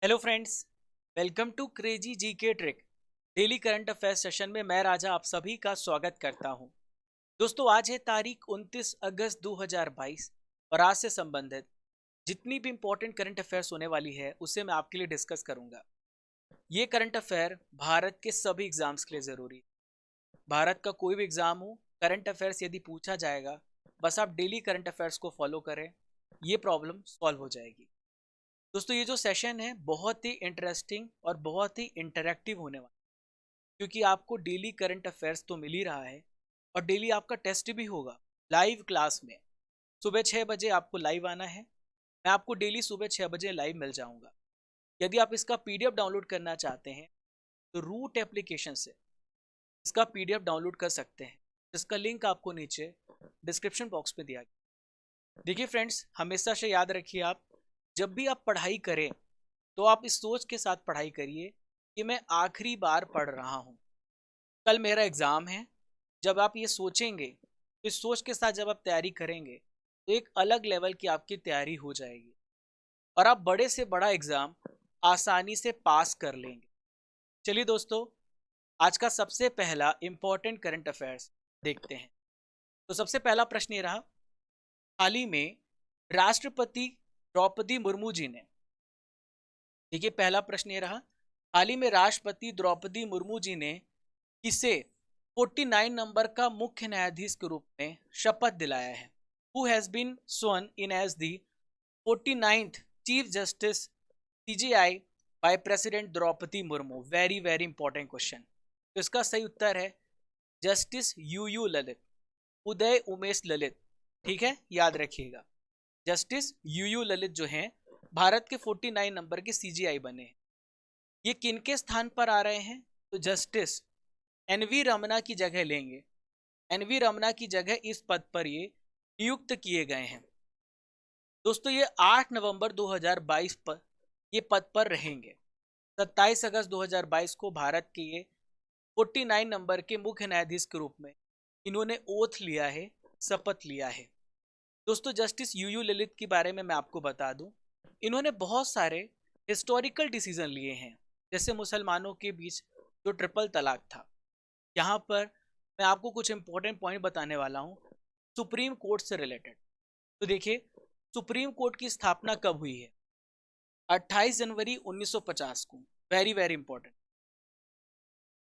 Hello friends. Welcome to crazy GK trick daily current affairs session में मैं राजा आप सभी का स्वागत करता हूं। दोस्तों, आज है तारीख 29 अगस्त 2022 और आज से संबंधित जितनी भी इंपॉर्टेंट करंट अफेयर्स होने वाली है उसे मैं आपके लिए डिस्कस करूंगा। ये करंट अफेयर भारत के सभी एग्जाम्स के लिए ज़रूरी है। भारत का कोई भी एग्जाम हो, करंट अफेयर्स यदि पूछा जाएगा, बस आप डेली करंट अफेयर्स को फॉलो करें, ये प्रॉब्लम सॉल्व हो जाएगी। दोस्तों, ये जो सेशन है बहुत ही इंटरेस्टिंग और बहुत ही इंटरेक्टिव होने वाला है, क्योंकि आपको डेली करंट अफेयर्स तो मिल ही रहा है और डेली आपका टेस्ट भी होगा लाइव क्लास में। सुबह 6 बजे आपको लाइव आना है। मैं आपको डेली सुबह 6 बजे लाइव मिल जाऊंगा। यदि आप इसका पीडीएफ डाउनलोड करना चाहते हैं तो रूट एप्लीकेशन से इसका पीडीएफ डाउनलोड कर सकते हैं, जिसका लिंक आपको नीचे डिस्क्रिप्शन बॉक्स में दिया गया। देखिए फ्रेंड्स, हमेशा से याद रखिए, आप जब भी आप पढ़ाई करें तो आप इस सोच के साथ पढ़ाई करिए कि मैं आखिरी बार पढ़ रहा हूँ, कल मेरा एग्ज़ाम है। जब आप ये सोचेंगे, इस सोच के साथ जब आप तैयारी करेंगे तो एक अलग लेवल की आपकी तैयारी हो जाएगी और आप बड़े से बड़ा एग्ज़ाम आसानी से पास कर लेंगे। चलिए दोस्तों, आज का सबसे पहला इम्पोर्टेंट करंट अफेयर्स देखते हैं। तो सबसे पहला प्रश्न ये रहा, हाल ही में राष्ट्रपति द्रौपदी मुर्मू जी ने, देखिए पहला प्रश्न ये रहा, हाल ही में राष्ट्रपति द्रौपदी मुर्मू जी ने किसे 49 नंबर का मुख्य न्यायाधीश के रूप में शपथ दिलाया है? Who has been sworn in as the 49th chief justice CJI by president Droupadi Murmu? Very very important question. तो इसका सही उत्तर है जस्टिस यू ललित, उदय उमेश ललित। ठीक है, याद रखिएगा, जस्टिस यू ललित जो हैं भारत के 49 नंबर के सीजीआई बने हैं। ये किनके स्थान पर आ रहे हैं? तो जस्टिस एनवी रमना की जगह लेंगे। एनवी रमना की जगह इस पद पर ये नियुक्त किए गए हैं। दोस्तों, ये 8 नवंबर 2022 पर ये पद पर रहेंगे। 27 अगस्त 2022 को भारत के ये 49 नंबर के मुख्य न्यायाधीश के रूप में इन्होंने ओथ लिया है, शपथ लिया है। दोस्तों, जस्टिस यू ललित के बारे में मैं आपको बता दूं, इन्होंने बहुत सारे हिस्टोरिकल डिसीजन लिए हैं, जैसे मुसलमानों के बीच जो ट्रिपल तलाक था। यहाँ पर मैं आपको कुछ इंपॉर्टेंट पॉइंट बताने वाला हूँ सुप्रीम कोर्ट से रिलेटेड। तो देखिए, सुप्रीम कोर्ट की स्थापना कब हुई है? 28 जनवरी 1950 को। Very very important.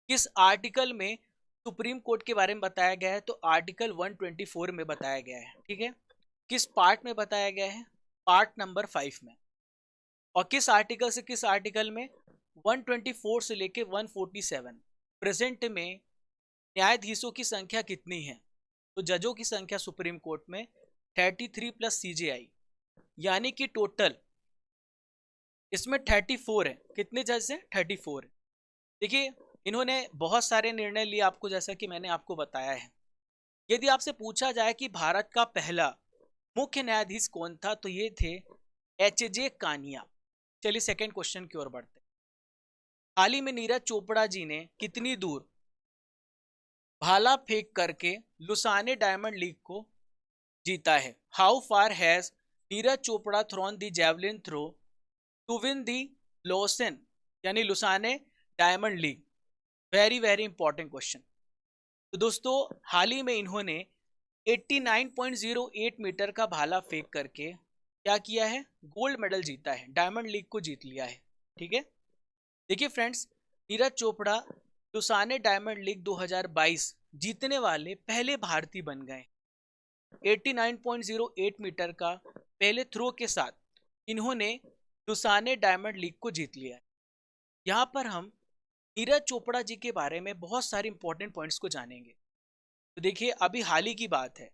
किस आर्टिकल में सुप्रीम कोर्ट के बारे में बताया गया है? तो आर्टिकल 124 में बताया गया है। ठीक है, किस पार्ट में बताया गया है? पार्ट नंबर 5 में। और किस आर्टिकल से किस आर्टिकल में? 124 से लेके 147। प्रेजेंट में न्यायाधीशों की संख्या कितनी है? तो जजों की संख्या सुप्रीम कोर्ट में 33 प्लस सीजीआई, यानी कि टोटल इसमें 34 है। कितने जज हैं? 34 है। देखिए, इन्होंने बहुत सारे निर्णय लिए आपको, जैसा कि मैंने आपको बताया है। यदि आपसे पूछा जाए कि भारत का पहला मुख्य न्यायाधीश कौन था, तो ये थे एच जे कानिया। चलिए सेकेंड क्वेश्चन की ओर बढ़ते हैं। हाल ही में नीरज चोपड़ा जी ने कितनी दूर भाला फेंक करके लुसाने डायमंड लीग को जीता है? How far has Neeraj Chopra thrown the javelin throw to win the Lausanne, यानी Lausanne diamond league? Very very important question. तो दोस्तों, हाल ही में इन्होंने 89.08 मीटर का भाला फेंक करके क्या किया है? गोल्ड मेडल जीता है, डायमंड लीग को जीत लिया है। ठीक है, देखिए friends, Neeraj Chopra Lausanne diamond league 2022 जीतने वाले पहले भारतीय बन गए। 89.08 मीटर का पहले थ्रो के साथ इन्होंने लुसाने डायमंड लीग को जीत लिया है। यहाँ पर हम नीरज चोपड़ा जी के बारे में बहुत सारे इंपॉर्टेंट पॉइंट्स को जानेंगे। तो देखिए, अभी हाल ही की बात है,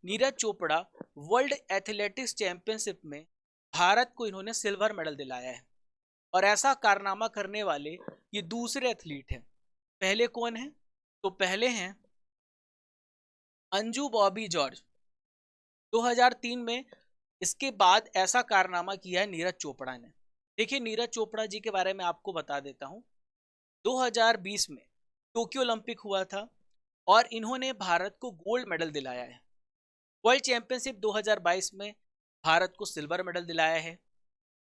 Neeraj Chopra world athletics championship में भारत को इन्होंने सिल्वर मेडल दिलाया है। और ऐसा कारनामा करने वाले ये दूसरे एथलीट हैं। पहले कौन है? तो पहले हैं अंजू बॉबी जॉर्ज, 2003 में। इसके बाद ऐसा कारनामा किया है नीरज चोपड़ा ने। देखिए, नीरज चोपड़ा जी के बारे में आपको बता देता हूं, 2020 में टोक्यो ओलंपिक हुआ था और इन्होंने भारत को गोल्ड मेडल दिलाया है। वर्ल्ड चैंपियनशिप 2022 में भारत को सिल्वर मेडल दिलाया है।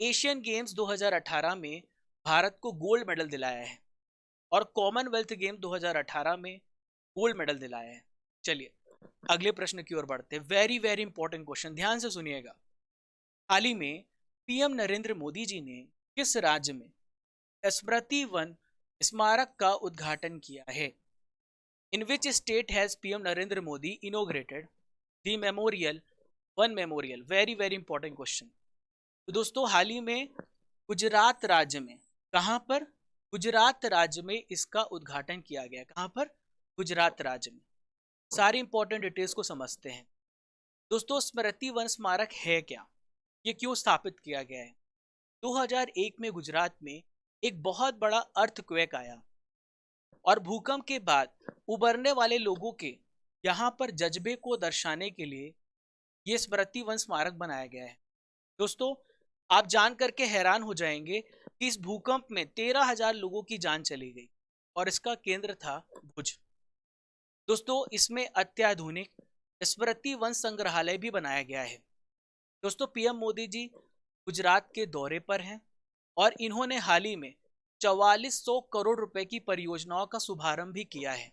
एशियन गेम्स 2018 में भारत को गोल्ड मेडल दिलाया है और कॉमनवेल्थ गेम 2018 में गोल्ड मेडल दिलाया है। चलिए अगले प्रश्न की ओर बढ़ते हैं। वेरी वेरी इंपॉर्टेंट क्वेश्चन, ध्यान से सुनिएगा। हाल ही में पीएम नरेंद्र मोदी जी ने किस राज्य में स्मृति वन स्मारक का उद्घाटन किया है? In which state has PM Narendra Modi inaugurated the memorial one memorial? Very very important question. तो दोस्तों हाल ही में गुजरात राज्य में, कहां पर? गुजरात राज्य में इसका उद्घाटन किया गया। कहां पर? गुजरात राज्य में। सारी इंपॉर्टेंट डिटेल्स को समझते हैं। दोस्तों स्मृति वन स्मारक है क्या, ये क्यों स्थापित किया गया है? 2001 में गुजरात में एक बहुत बड़ा अर्थक्वेक आया और भूकंप के बाद उबरने वाले लोगों के यहाँ पर जज्बे को दर्शाने के लिए ये स्मृति वन स्मारक बनाया गया है। दोस्तों आप जान करके हैरान हो जाएंगे कि इस भूकंप में 13,000 लोगों की जान चली गई और इसका केंद्र था भुज। दोस्तों इसमें अत्याधुनिक स्मृति वन संग्रहालय भी बनाया गया है। दोस्तों पीएम मोदी जी गुजरात के दौरे पर हैं और इन्होंने हाल ही में 4400 करोड़ रुपए की परियोजनाओं का शुभारंभ भी किया है।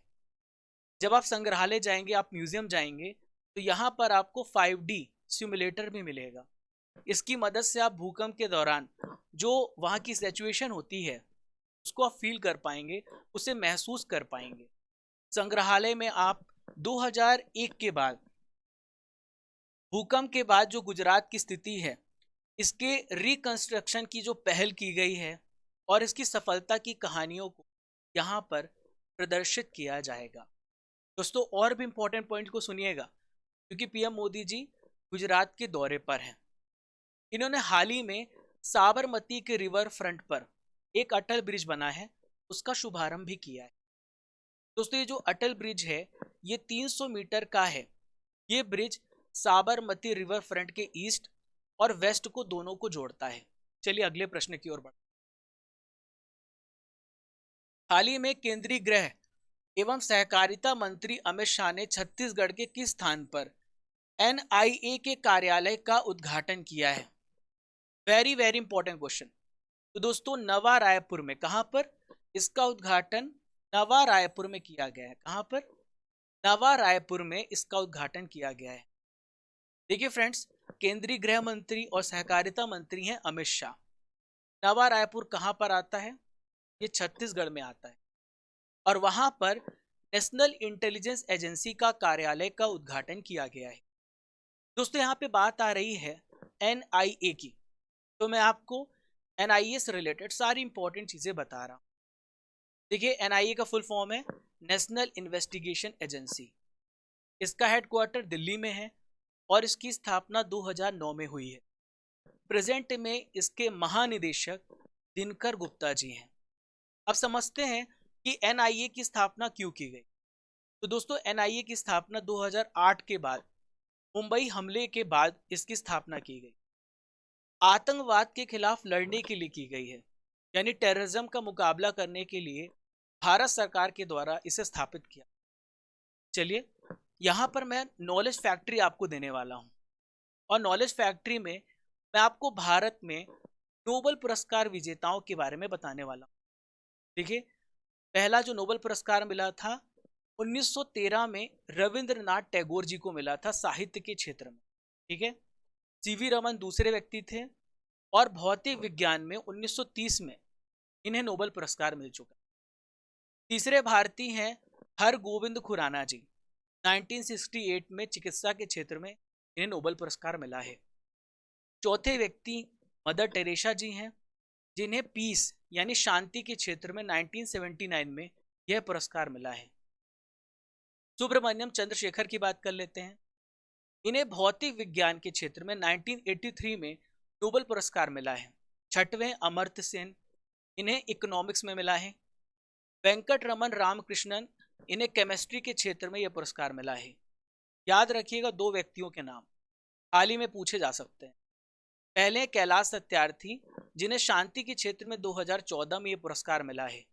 जब आप संग्रहालय जाएंगे, आप म्यूजियम जाएंगे, तो यहाँ पर आपको 5D सिमुलेटर भी मिलेगा। इसकी मदद से आप भूकंप के दौरान जो वहाँ की सिचुएशन होती है उसको आप फील कर पाएंगे, उसे महसूस कर पाएंगे। संग्रहालय में आप 2001 के बाद, भूकंप के बाद जो गुजरात की स्थिति है, इसके रिकंस्ट्रक्शन की जो पहल की गई है और इसकी सफलता की कहानियों को यहाँ पर प्रदर्शित किया जाएगा। दोस्तों और भी इंपॉर्टेंट पॉइंट को सुनिएगा, क्योंकि पीएम मोदी जी गुजरात के दौरे पर हैं। इन्होंने हाल ही में साबरमती के रिवर फ्रंट पर एक अटल ब्रिज बना है, उसका शुभारंभ भी किया है। दोस्तों ये जो अटल ब्रिज है ये 300 मीटर का है। ये ब्रिज साबरमती रिवर फ्रंट के ईस्ट और वेस्ट को दोनों को जोड़ता है। चलिए अगले प्रश्न की ओर बढ़ते। हाल ही में केंद्रीय गृह एवं सहकारिता मंत्री अमित शाह ने छत्तीसगढ़ के किस स्थान पर एनआईए के कार्यालय का उद्घाटन किया है? Very very important question. तो दोस्तों नवा रायपुर में, कहां पर? इसका उद्घाटन नवा रायपुर में किया गया है। कहां पर? नवा रायपुर में इसका उद्घाटन किया गया है। देखिए फ्रेंड्स, केंद्रीय गृह मंत्री और सहकारिता मंत्री हैं अमित शाह। नवा रायपुर कहां पर आता है? ये छत्तीसगढ़ में आता है और वहां पर नेशनल इंटेलिजेंस एजेंसी का कार्यालय का उद्घाटन किया गया है। दोस्तों यहाँ पे बात आ रही है एनआईए की, तो मैं आपको एनआईए से रिलेटेड सारी इंपॉर्टेंट चीजें बता रहा हूँ। देखिए एनआईए का फुल फॉर्म है नेशनल इन्वेस्टिगेशन एजेंसी। इसका हेडक्वार्टर दिल्ली में है और इसकी स्थापना 2009 में हुई है। प्रेजेंट में इसके महानिदेशक दिनकर गुप्ता जी हैं। अब समझते हैं कि एनआईए की स्थापना क्यों की गई। तो दोस्तों एनआईए की स्थापना 2008 के बाद, मुंबई हमले के बाद इसकी स्थापना की गई। आतंकवाद के खिलाफ लड़ने के लिए की गई है, यानी टेररिज्म का मुकाबला करने के लिए भारत सरकार के द्वारा इसे स्थापित किया। चलिए यहाँ पर मैं नॉलेज फैक्ट्री आपको देने वाला हूँ और नॉलेज फैक्ट्री में मैं आपको भारत में नोबेल पुरस्कार विजेताओं के बारे में बताने वाला हूँ। देखिए पहला जो नोबेल पुरस्कार मिला था 1913 में रविंद्रनाथ टैगोर जी को मिला था साहित्य के क्षेत्र में। ठीक है, सीवी रमन दूसरे व्यक्ति थे और भौतिक विज्ञान में 1930 में इन्हें नोबेल पुरस्कार मिल चुका। तीसरे भारतीय हैं हरगोविंद खुराना जी। 1968 में चिकित्सा के क्षेत्र में इन्हें नोबेल पुरस्कार मिला है। चौथे व्यक्ति मदर टेरेसा जी हैं, जिन्हें पीस यानी शांति के क्षेत्र में 1979 में यह पुरस्कार मिला है। सुब्रमण्यम चंद्रशेखर की बात कर लेते हैं। इन्हें भौतिक विज्ञान के क्षेत्र में 1983 में नोबेल पुरस्कार मिला है। छठवें अमर्त्य सेन, इन्हें इकोनॉमिक्स में मिला है। वेंकट रमन रामकृष्णन, इन्हें केमिस्ट्री के क्षेत्र में यह पुरस्कार मिला है। याद रखिएगा दो व्यक्तियों के नाम हाल ही में पूछे जा सकते हैं। पहले कैलाश सत्यार्थी, जिन्हें शांति के क्षेत्र में 2014 में यह पुरस्कार मिला है,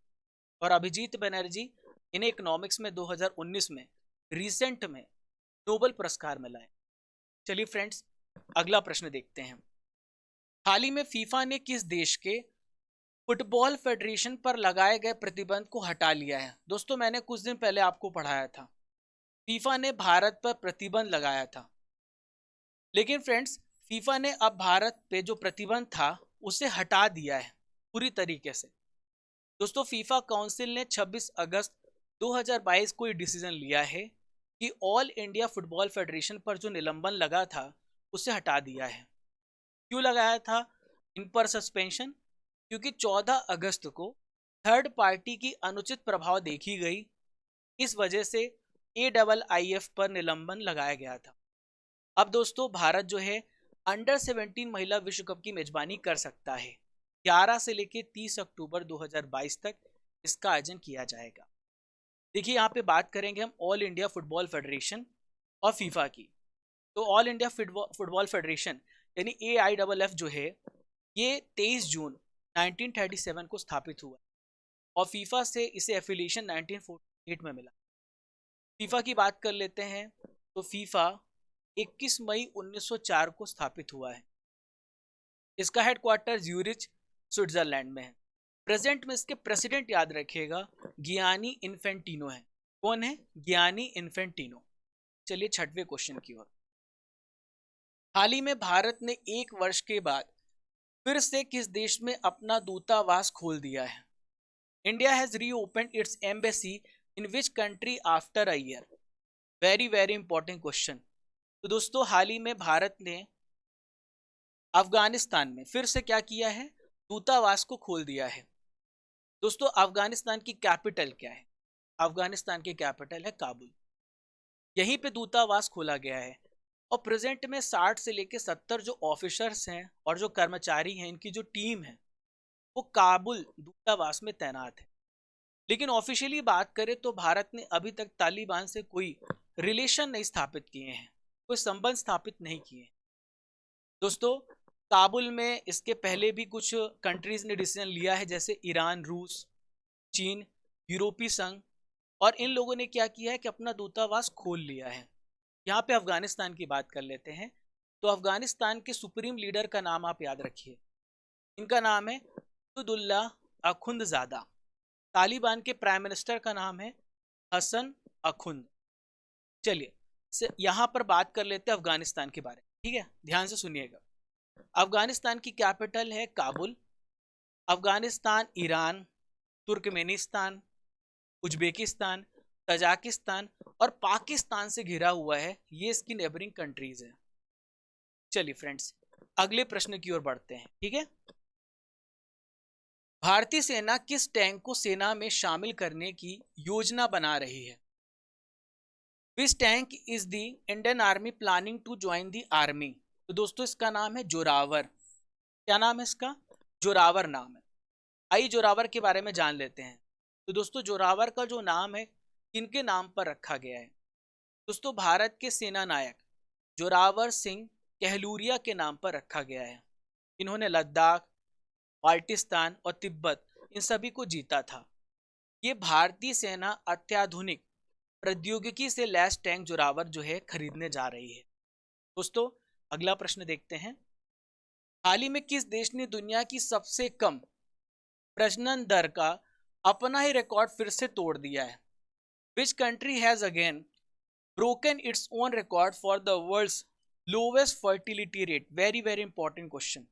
और अभिजीत बनर्जी, इन्हें इकोनॉमिक्स में 2019 में रिसेंट में नोबेल पुरस्कार मिला है। चलिए फ्रेंड्स अगला प्रश्न देखते हैं। हाल ही में फीफा ने किस देश के फुटबॉल फेडरेशन पर लगाए गए प्रतिबंध को हटा लिया है? दोस्तों मैंने कुछ दिन पहले आपको पढ़ाया था, फीफा ने भारत पर प्रतिबंध लगाया था, लेकिन फ्रेंड्स फीफा ने अब भारत पे जो प्रतिबंध था उसे हटा दिया है पूरी तरीके से। दोस्तों फीफा काउंसिल ने 26 अगस्त 2022 को ये डिसीजन लिया है कि ऑल इंडिया फुटबॉल फेडरेशन पर जो निलंबन लगा था उसे हटा दिया है। क्यों लगाया था इन पर सस्पेंशन? क्योंकि 14 अगस्त को थर्ड पार्टी की अनुचित प्रभाव देखी गई, इस वजह से AIIF पर निलंबन लगाया गया था। अब दोस्तों भारत जो है अंडर 17 महिला विश्व कप की मेजबानी कर सकता है। 11 से लेकर 30 अक्टूबर 2022 तक इसका आयोजन किया जाएगा। देखिए यहाँ पे बात करेंगे हम ऑल इंडिया फुटबॉल फेडरेशन और फीफा की। तो ऑल इंडिया फुटबॉल फेडरेशन यानी AIFF जो है ये 23 जून 1937 को स्थापित हुआ और फीफा से इसे एफिलिएशन 1948 में मिला। फीफा की बात कर लेते हैं तो फीफा 21 मई 1904 को स्थापित हुआ है। इसका हेडक्वार्टर ज्यूरिच स्विट्जरलैंड में है। प्रेजेंट में इसके प्रेसिडेंट याद रखिएगा गियानी इन्फेंटिनो है। कौन है? Gianni Infantino. चलिए छठवें क्वेश्चन की ओर। हाल ही में भारत ने 1 वर्ष के बाद फिर से किस देश में अपना दूतावास खोल दिया है? India has reopened it's embassy in which country after a year? Very very important question. तो दोस्तों हाल ही में भारत ने अफगानिस्तान में फिर से क्या किया है? दूतावास को खोल दिया है। दोस्तों अफगानिस्तान की कैपिटल क्या है? अफगानिस्तान की कैपिटल है काबुल। यहीं पे दूतावास खोला गया है और प्रेजेंट में 60 से लेकर 70 जो ऑफिसर्स हैं और जो कर्मचारी हैं, इनकी जो टीम है वो काबुल दूतावास में तैनात है। लेकिन ऑफिशियली बात करें तो भारत ने अभी तक तालिबान से कोई रिलेशन नहीं स्थापित किए हैं, कोई संबंध स्थापित नहीं किए। दोस्तों काबुल में इसके पहले भी कुछ कंट्रीज ने डिसीजन लिया है, जैसे ईरान, रूस, चीन, यूरोपीय संघ, और इन लोगों ने क्या किया है कि अपना दूतावास खोल लिया है। यहाँ पे अफगानिस्तान की बात कर लेते हैं। तो अफगानिस्तान के सुप्रीम लीडर का नाम आप याद रखिए, इनका नाम है अब्दुल्ला अखुंदजादा। तालिबान के प्राइम मिनिस्टर का नाम है हसन अखुंद। चलिए यहाँ पर बात कर लेते हैं अफगानिस्तान के बारे में, ठीक है, ध्यान से सुनिएगा। अफगानिस्तान की कैपिटल है Kabul. Afghanistan Iran, Turkmenistan, Uzbekistan, Tajikistan और पाकिस्तान से घिरा हुआ है। ये इसकी नेबरिंग कंट्रीज है। चलिए फ्रेंड्स अगले प्रश्न की ओर बढ़ते हैं, ठीक है। भारतीय सेना किस टैंक को सेना में शामिल करने की योजना बना रही है? Which tank is the Indian army planning to join the army? तो दोस्तों इसका नाम है जोरावर। क्या नाम है इसका? जोरावर नाम है। आइए जोरावर के बारे में जान लेते हैं। तो दोस्तों जोरावर का जो नाम है किनके नाम पर रखा गया है? दोस्तों भारत के सेना नायक जोरावर सिंह कहलूरिया के नाम पर रखा गया है। इन्होंने लद्दाख, बाल्टिस्तान और तिब्बत इन सभी को जीता था। ये भारतीय सेना अत्याधुनिक प्रौद्योगिकी से लैस टैंक जोरावर जो है खरीदने जा रही है। दोस्तों अगला प्रश्न देखते हैं। हाल ही में किस देश ने दुनिया की सबसे कम प्रजनन दर का अपना ही रिकॉर्ड फिर से तोड़ दिया है? Which country has again broken its own record for the world's lowest fertility rate? Very very important question.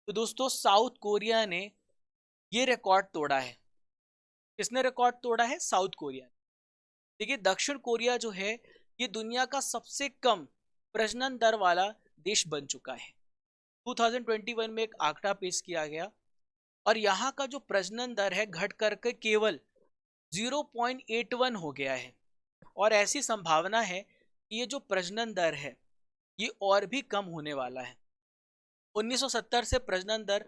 तो दोस्तों साउथ कोरिया ने ये रिकॉर्ड तोड़ा है। किसने रिकॉर्ड तोड़ा है? South Korea. देखिए दक्षिण कोरिया जो है ये दुनिया का सबसे कम प्रजनन दर वाला देश बन चुका है। 2021 में एक आंकड़ा पेश किया गया और यहाँ का जो प्रजनन दर है घट करके केवल 0.81 हो गया है और ऐसी संभावना है कि ये जो प्रजनन दर है ये और भी कम होने वाला है। 1970 से प्रजनन दर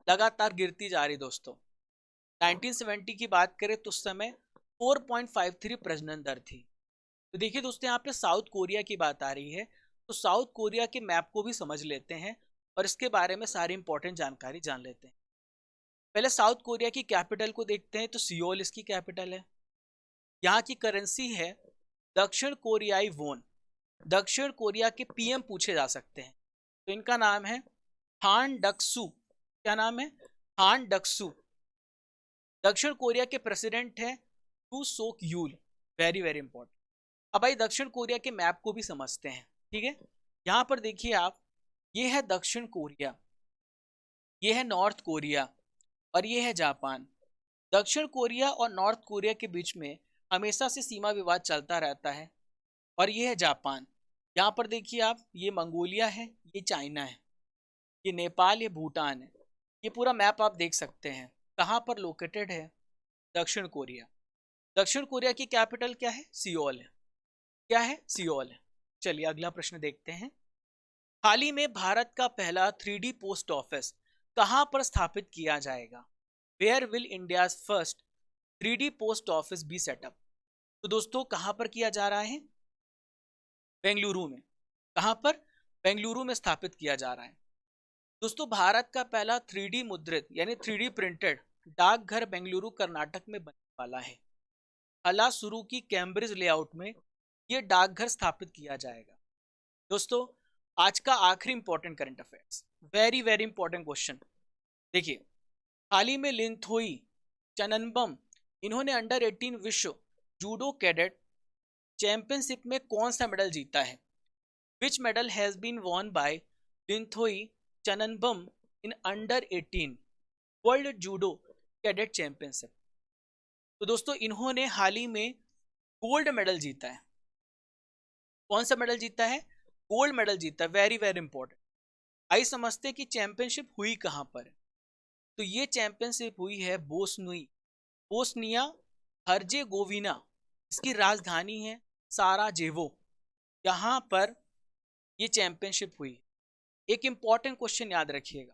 लगातार गिरती जा रही दोस्तों। 1970 की बात करें तो उस समय 4.53 प्रजनन दर थी। तो देखिए दोस्तों यहाँ पे साउथ कोरिया की बात आ रही है, तो साउथ कोरिया के मैप को भी समझ लेते हैं और इसके बारे में सारी इंपॉर्टेंट जानकारी जान लेते हैं। पहले साउथ कोरिया की कैपिटल को देखते हैं। तो सियोल इसकी कैपिटल है। यहाँ की करेंसी है दक्षिण कोरियाई वोन। दक्षिण कोरिया के PM पूछे जा सकते हैं, तो इनका नाम है हान डक्सू, क्या नाम है? हान डक्सू। दक्षिण कोरिया के प्रेसिडेंट है टू सोक यूल। Very very important. अब भाई दक्षिण कोरिया के मैप को भी समझते हैं, ठीक है। यहां पर देखिए आप, ये है दक्षिण कोरिया, ये है नॉर्थ कोरिया और ये है जापान। दक्षिण कोरिया और नॉर्थ कोरिया के बीच में हमेशा से सीमा विवाद चलता रहता है। और ये है जापान। यहाँ पर देखिए आप, ये मंगोलिया है, ये चाइना है, ये नेपाल, ये भूटान है। ये पूरा मैप आप देख सकते हैं। कहाँ पर लोकेटेड है? दक्षिण कोरिया। दक्षिण कोरिया की कैपिटल क्या है? सियोल है। क्या है? सियोल है। चलिए अगला प्रश्न देखते हैं। हाल ही में भारत का पहला 3D पोस्ट ऑफिस कहां पर स्थापित किया जाएगा? Where will India's first 3D post office be set up? तो दोस्तों कहां पर किया जा रहा है? बेंगलुरु में। कहां पर? बेंगलुरु में स्थापित किया जा रहा है। दोस्तों भारत का पहला 3D मुद्रित यानी 3D प्रिंटेड डाकघर बेंगलुरु कर्नाटक में बनने वाला है। हलासुरु की कैम्ब्रिज लेआउट में यह डाकघर स्थापित किया जाएगा। दोस्तों आज का आखिरी important current affairs, very very important question. देखिए हाल ही में लिंथोई चननबम, इन्होंने अंडर 18 विश्व जूडो कैडेट चैंपियनशिप में कौन सा मेडल जीता है? Which medal has been won by Linthoi Chanambam in under 18 world judo cadet championship? तो दोस्तों इन्होंने हाल ही में गोल्ड मेडल जीता है। कौन सा मेडल जीता है? गोल्ड मेडल जीता है। Very very important. आइए समझते हैं कि चैंपियनशिप हुई कहां पर है। तो ये चैंपियनशिप हुई है बोस्निया हर्जेगोविना, इसकी राजधानी है साराजेवो। यहाँ पर ये चैंपियनशिप हुई। एक इंपॉर्टेंट क्वेश्चन याद रखिएगा,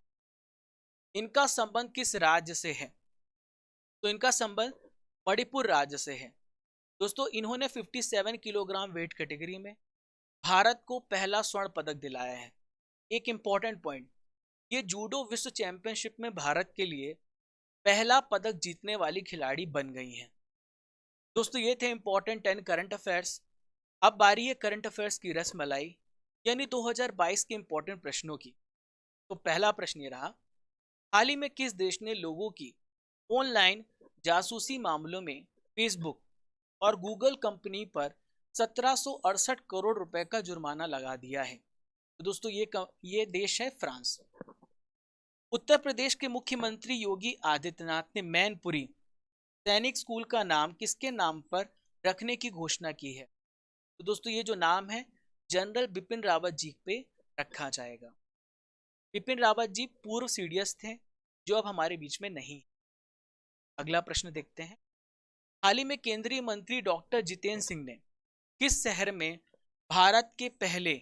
इनका संबंध किस राज्य से है? तो इनका संबंध मणिपुर राज्य से है। दोस्तों इन्होंने 57 किलोग्राम वेट कैटेगरी में भारत को पहला स्वर्ण पदक दिलाया है। एक इंपॉर्टेंट पॉइंट, ये जूडो विश्व चैंपियनशिप में भारत के लिए पहला पदक जीतने वाली खिलाड़ी बन गई हैं। दोस्तों ये थे इंपॉर्टेंट 10 करंट अफेयर्स। अब बारी है करंट अफेयर्स की रसमलाई यानी 2022 के इंपॉर्टेंट प्रश्नों की। तो पहला प्रश्न ये रहा, हाल ही में किस देश ने लोगों की ऑनलाइन जासूसी मामलों में फेसबुक और गूगल कंपनी पर 1768 करोड़ रुपए का जुर्माना लगा दिया है? तो दोस्तों ये देश है फ्रांस। उत्तर प्रदेश के मुख्यमंत्री योगी आदित्यनाथ ने मैनपुरी सैनिक स्कूल का नाम किसके नाम पर रखने की घोषणा की है? तो दोस्तों ये जो नाम है जनरल बिपिन रावत जी पे रखा जाएगा। बिपिन रावत जी पूर्व सीडीएस थे जो अब हमारे बीच में नहीं। अगला प्रश्न देखते हैं। हाल ही में केंद्रीय मंत्री डॉक्टर जितेंद्र सिंह ने किस शहर में भारत के पहले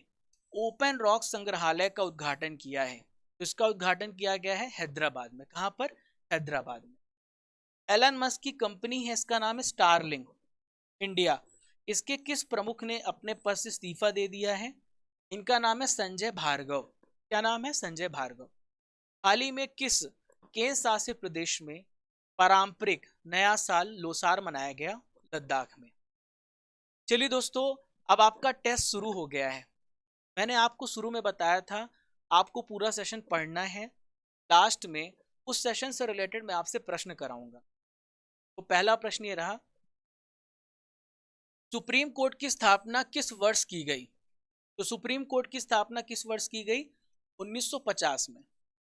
ओपन रॉक संग्रहालय का उद्घाटन किया है? तो इसका उद्घाटन किया गया है हैदराबाद में। कहां पर? हैदराबाद में। एलन मस्क की कंपनी है, इसका नाम है स्टारलिंक इंडिया। इसके किस प्रमुख ने अपने पद से इस्तीफा दे दिया है? इनका नाम है संजय भार्गव। क्या नाम है? संजय भार्गव। हाल ही में किस केंद्र शासित प्रदेश में पारंपरिक नया साल लोसार मनाया गया? लद्दाख में। चलिए दोस्तों अब आपका टेस्ट शुरू हो गया है। मैंने आपको शुरू में बताया था आपको पूरा सेशन पढ़ना है, लास्ट में उस सेशन से रिलेटेड मैं आपसे प्रश्न कराऊंगा। तो पहला प्रश्न ये रहा, सुप्रीम कोर्ट की स्थापना किस वर्ष की गई? तो सुप्रीम कोर्ट की स्थापना किस वर्ष की गई? 1950 में।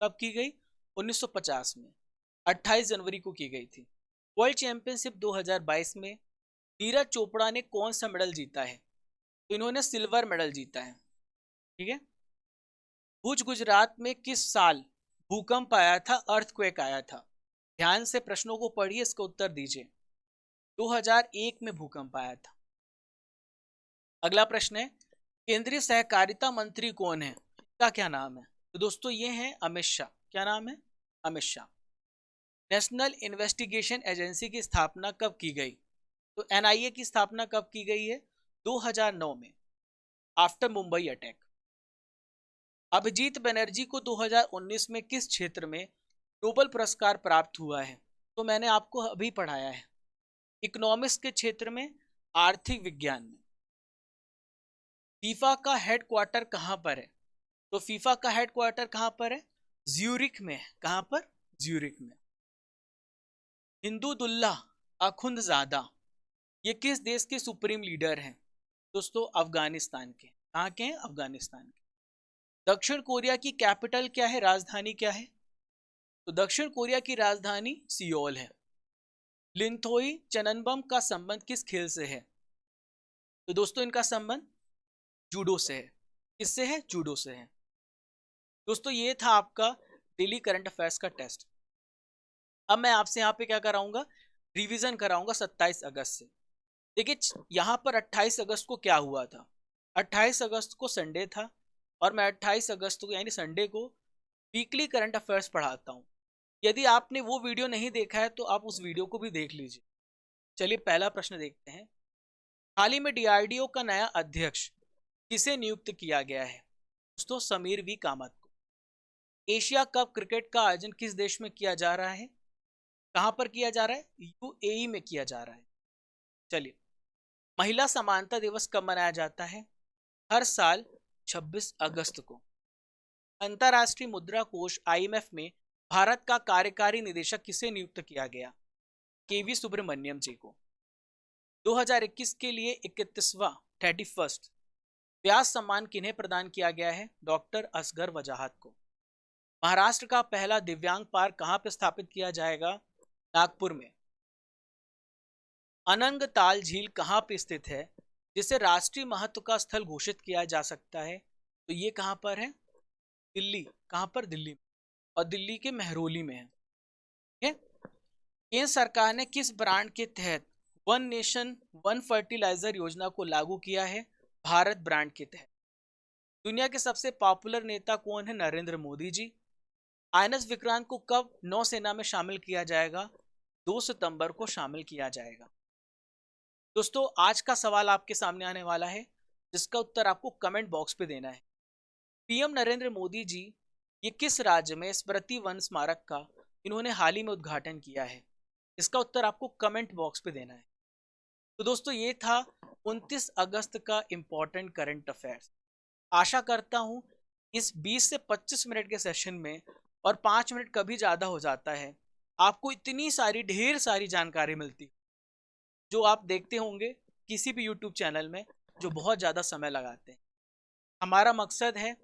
कब की गई? 1950 में 28 जनवरी को की गई थी। वर्ल्ड चैंपियनशिप 2022 में नीरज चोपड़ा ने कौन सा मेडल जीता है? तो इन्होंने सिल्वर मेडल जीता है। ठीक है। भुज गुजरात में किस साल भूकंप आया था, अर्थक्वेक आया था? ध्यान से प्रश्नों को पढ़िए, इसका उत्तर दीजिए। 2001 में भूकंप आया था। अगला प्रश्न है, केंद्रीय सहकारिता मंत्री कौन है? इसका क्या नाम है? तो दोस्तों ये है अमित शाह। क्या नाम है? Amit Shah. National investigation agency की स्थापना कब की गई? तो एनआईए की स्थापना कब की गई है? 2009 में, आफ्टर मुंबई अटैक। अभिजीत बनर्जी को 2019 में किस क्षेत्र में नोबेल पुरस्कार प्राप्त हुआ है? तो मैंने आपको अभी पढ़ाया है, इकोनॉमिक्स के क्षेत्र में, आर्थिक विज्ञान में। फीफा का हेडक्वार्टर कहां पर है? तो फीफा का हेडक्वार्टर कहां पर है? ज्यूरिक में। कहां पर? ज्यूरिक में। हिंदुदुल्ला अखुंदजादा ये किस देश के सुप्रीम लीडर हैं? दोस्तों अफगानिस्तान के। कहाँ के हैं? अफगानिस्तान के। दक्षिण कोरिया की कैपिटल क्या है, राजधानी क्या है? तो दक्षिण कोरिया की राजधानी सियोल है। लिंथोई चननबम का संबंध किस खेल से है? तो दोस्तों इनका संबंध जूडो से है। किससे है? जूडो से है। दोस्तों ये था आपका डेली करंट अफेयर्स का टेस्ट। अब मैं आपसे यहाँ पे क्या कराऊंगा? रिवीजन कराऊंगा 27 अगस्त से। देखिए यहाँ पर 28 अगस्त को क्या हुआ था। 28 अगस्त को संडे था और मैं 28 अगस्त को यानी संडे को वीकली करंट अफेयर्स पढ़ाता हूँ। यदि आपने वो वीडियो नहीं देखा है तो आप उस वीडियो को भी देख लीजिए। चलिए पहला प्रश्न देखते हैं। हाल ही में डीआरडीओ का नया अध्यक्ष किसे नियुक्त किया गया है? दोस्तों समीर वी कामत को। एशिया कप क्रिकेट का आयोजन किस देश में किया जा रहा है? कहां पर किया जा रहा है? यूएई में किया जा रहा है। चलिए महिला समानता दिवस कब मनाया जाता है? हर साल 26 अगस्त को। अंतरराष्ट्रीय मुद्रा कोष आईएमएफ में भारत का कार्यकारी निदेशक किसे नियुक्त किया गया? केवी सुब्रमण्यम जी को। 2021 के लिए 31वां व्यास सम्मान किन्हें प्रदान किया गया है? डॉक्टर असगर वजाहत को। महाराष्ट्र का पहला दिव्यांग पार्क कहां पर स्थापित किया जाएगा? नागपुर में। अनंगताल झील कहां पर स्थित है जिसे राष्ट्रीय महत्व का स्थल घोषित किया जा सकता है? तो ये कहां पर है? दिल्ली। कहां पर? दिल्ली में। और दिल्ली के मेहरौली में है। ठीक है। केंद्र सरकार ने किस ब्रांड के तहत वन नेशन वन फर्टिलाइजर योजना को लागू किया है? भारत ब्रांड के तहत। दुनिया के सबसे पॉपुलर नेता कौन है? नरेंद्र मोदी जी। आईएनएस विक्रांत को कब नौसेना में शामिल किया जाएगा? 2 सितंबर को शामिल किया जाएगा। दोस्तों आज का सवाल आपके सामने आने वाला है जिसका उत्तर आपको कमेंट बॉक्स पे देना है। पीएम नरेंद्र मोदी जी ये किस राज्य में स्मृति वन स्मारक का इन्होंने हाल ही में उद्घाटन किया है? इसका उत्तर आपको कमेंट बॉक्स पे देना है। तो दोस्तों ये था 29 अगस्त का इंपॉर्टेंट करंट अफेयर्स। आशा करता हूं इस 20 से 25 मिनट के सेशन में, और 5 मिनट कभी ज़्यादा हो जाता है, आपको इतनी सारी ढेर सारी जानकारी मिलती जो आप देखते होंगे किसी भी यूट्यूब चैनल में जो बहुत ज़्यादा समय लगाते हैं। हमारा मकसद है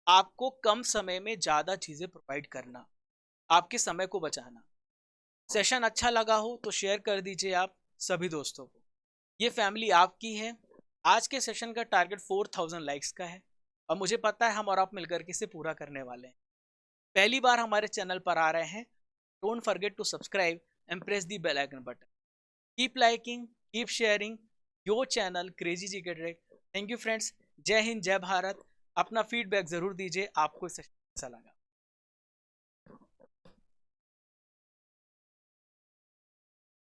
आपको कम समय में ज़्यादा चीज़ें प्रोवाइड करना, आपके समय को बचाना। सेशन अच्छा लगा हो तो शेयर कर दीजिए आप सभी दोस्तों को। ये फैमिली आपकी है। आज के सेशन का टारगेट 4000 लाइक्स का है और मुझे पता है हम और आप मिलकर के इसे पूरा करने वाले हैं। पहली बार हमारे चैनल पर आ रहे हैं, don't forget to subscribe and press the bell icon button. Keep liking, keep sharing your channel crazy GK trick. Thank you friends. जय हिंद, जय भारत। अपना फीडबैक जरूर दीजिए आपको सेशन कैसा लगा।